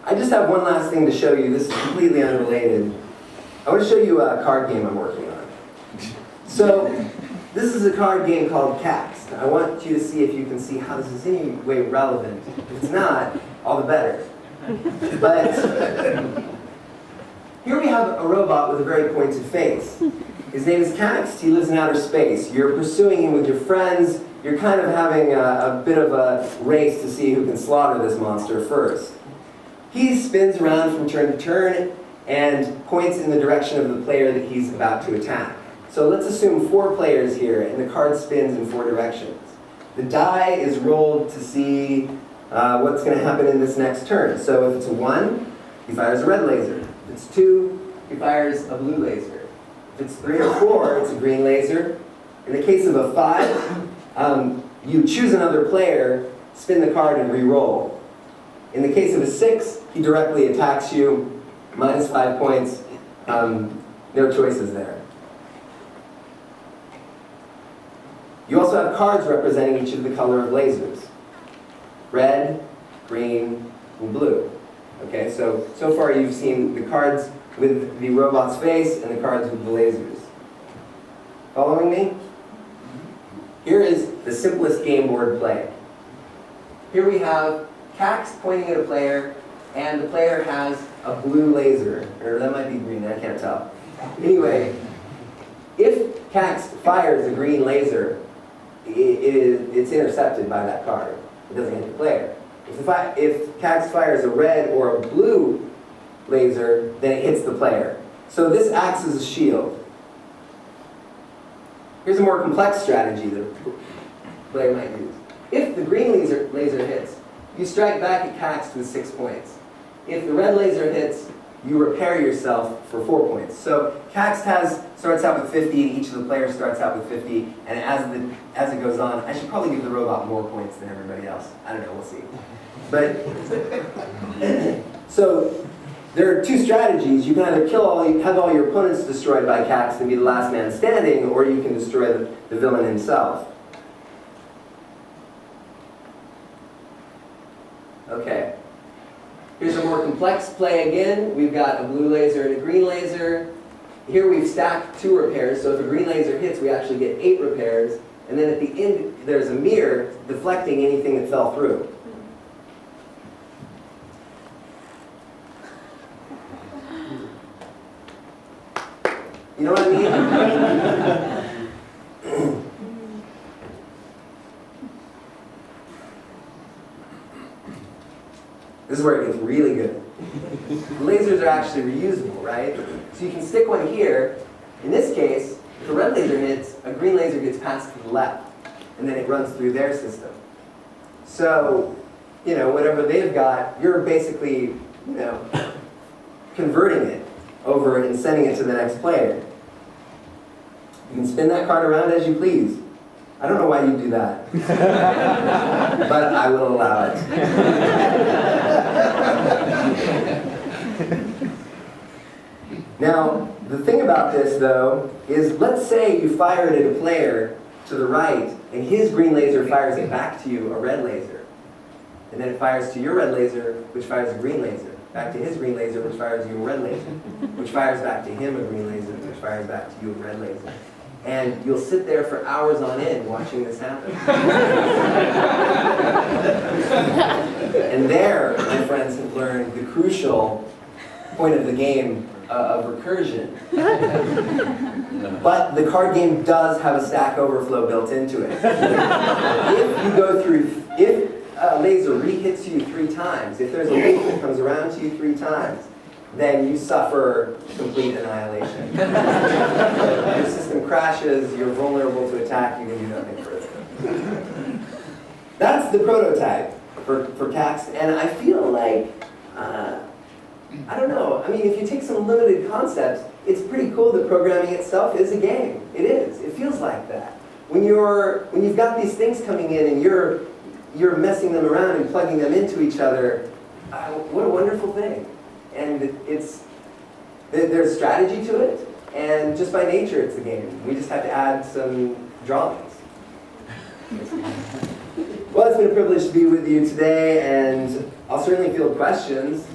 I just have one last thing to show you. This is completely unrelated. I want to show you a card game I'm working on. So, this is a card game called Kaxxt. I want you to see if you can see how this is in any way relevant. If it's not, all the better. But here we have a robot with a very pointed face. His name is Kaxxt. He lives in outer space. You're pursuing him with your friends. You're kind of having a bit of a race to see who can slaughter this monster first. He spins around from turn to turn and points in the direction of the player that he's about to attack. So let's assume 4 players here, and the card spins in 4 directions. The die is rolled to see what's going to happen in this next turn. So if it's a 1, he fires a red laser. If it's 2, he fires a blue laser. If it's 3 or 4, it's a green laser. In the case of a 5, you choose another player, spin the card, and re-roll. In the case of a 6, he directly attacks you, -5 points, no choices there. You also have cards representing each of the color of lasers. Red, green, and blue. Okay, so far you've seen the cards with the robot's face and the cards with the lasers. Following me? Here is the simplest game board play. Here we have Kaxxt pointing at a player, and the player has a blue laser. Or that might be green, I can't tell. Anyway, if Kaxxt fires a green laser, it's intercepted by that card. It doesn't hit the player. If Kaxxt fires a red or a blue laser, then it hits the player. So this acts as a shield. Here's a more complex strategy that a player might use. If the green laser hits, you strike back at Kaxxt with 6 points. If the red laser hits, you repair yourself for 4 points. So Kaxxt starts out with 50, each of the players starts out with 50, and as it goes on, I should probably give the robot more points than everybody else. I don't know, we'll see. But, so, there are 2 strategies. You can either have all your opponents destroyed by Kaxxt and be the last man standing, or you can destroy the villain himself. Okay. Here's a more complex play again. We've got a blue laser and a green laser. Here we've stacked 2 repairs, so if a green laser hits, we actually get 8 repairs. And then at the end, there's a mirror deflecting anything that fell through. You know what I mean? This is where it gets really good. Lasers are actually reusable, right? So you can stick one here. In this case, if a red laser hits, a green laser gets passed to the left, and then it runs through their system. So, whatever they've got, you're basically, converting it over and sending it to the next player. You can spin that card around as you please. I don't know why you do that, but I will allow it. Now, the thing about this, though, is let's say you fire it at a player to the right, and his green laser fires it back to you, a red laser. And then it fires to your red laser, which fires a green laser. Back to his green laser, which fires you a red laser. Which fires back to him a green laser, which fires back to you a red laser. And you'll sit there for hours on end watching this happen. And there, my friends have learned the crucial point of the game of recursion. But the card game does have a stack overflow built into it. If a laser re-hits you 3 times, if there's a loop that comes around to you 3 times, then you suffer complete annihilation. Your system crashes, you're vulnerable to attack, you can do nothing further. That's the prototype for Kaxxt, and I feel like, I don't know, I mean, if you take some limited concepts, it's pretty cool that programming itself is a game. It is. It feels like that. When you've got these things coming in and you're messing them around and plugging them into each other, what a wonderful thing. And there's strategy to it, and just by nature it's a game. We just have to add some drawings. Well, it's been a privilege to be with you today, and I'll certainly field questions.